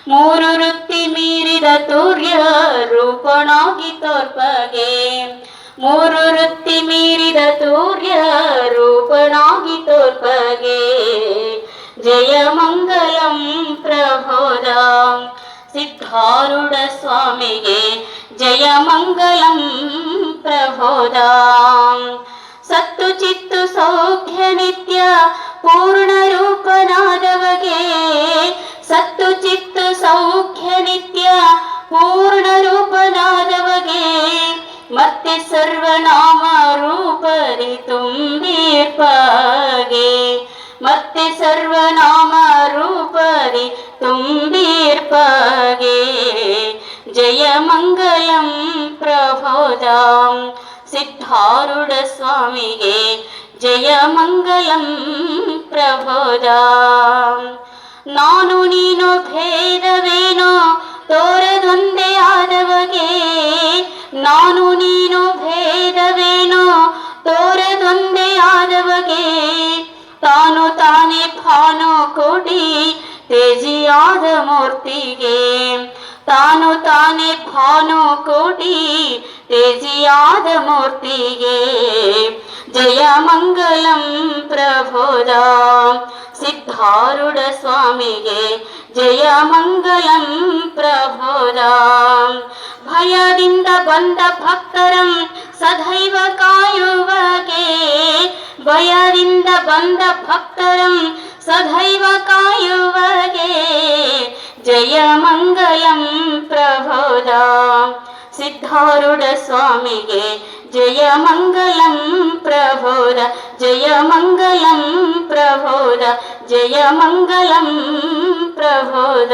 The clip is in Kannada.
ಮೂರು ವೃತ್ತಿ ಮೀರಿದ ತೂರ್ಯ ರೂಪನಾಗಿ ತೋರ್ಪಗೆ. ಮೂರು ವೃತ್ತಿ ಮೀರಿದ ತೂರ್ಯ ರೂಪನಾಗಿ ತೋರ್ಪಗೆ. ಜಯ ಮಂಗಲಂ ಪ್ರಬೋಧ ಸಿದ್ಧಾರೂಢ ಸ್ವಾಮಿಗೆ ಜಯ ಮಂಗಲಂ ಪ್ರಬೋಧ. ಸತ್ತು ಚಿತ್ತು ಸೌಖ್ಯ ನಿತ್ಯ ಪೂರ್ಣ ರೂಪನಾದವಗೆ. ಸತ್ತು ಚಿತ್ತು ಸೌಖ್ಯ ನಿತ್ಯ ಪೂರ್ಣ ರೂಪನಾದವಗೆ. ಮತ್ತೆ ಸರ್ವನಾಮ ರೂಪರಿ ತುಂಬಿರ್ಪಗೆ. ಮತ್ತೆ ಸರ್ವನಾಮ ರೂಪರಿ ತುಂಬಿರ್ಪಗೆ. ಜಯ ಮಂಗಲಂ ಪ್ರಬೋಧ ಸಿದ್ಧಾರೂಢ ಸ್ವಾಮಿಗೆ ಜಯ ಮಂಗಲಂ ಪ್ರಬೋಧ. ನಾನು ನೀನು ಭೇದವೇನೋ ತೋರದೊಂದೇ ಆದವಗೆ. ನಾನು ನೀನು ಭೇದವೇನೋ ತೋರದೊಂದೇ ಆದವಗೆ. ತಾನು ತಾನೇ ಭಾನು ಕೋಟಿ ತೇಜಿಯಾದ ಮೂರ್ತಿಗೆ. ತಾನು ತಾನೇ ಭಾನು ಕೋಟಿ ತೇಜಿಯಾದ ಮೂರ್ತಿಗೆ. ಜಯ ಮಂಗಲಂ ಪ್ರಬೋಧ ಸಿದ್ಧಾರೂಢ ಸ್ವಾಮಿಗೆ ಜಯ ಮಂಗಲಂ ಪ್ರಬೋಧ. ಭಯದಿಂದ ಬಂದ ಭಕ್ತರಂ ಸದೈವ ಕಾಯುವಗೆ. ಭಯದಿಂದ ಬಂದ ಭಕ್ತರಂ ಸದೈವ ಕಾಯುವಗೆ. ಜಯ ಮಂಗಲಂ ಪ್ರಬೋಧ ಸಿದ್ಧಾರೂಢ ಸ್ವಾಮಿಗೆ ಜಯ ಮಂಗಲಂ ಪ್ರಬೋಧ. ಜಯ ಮಂಗಲಂ ಪ್ರಬೋಧ. ಜಯ ಮಂಗಲಂ ಪ್ರಬೋಧ.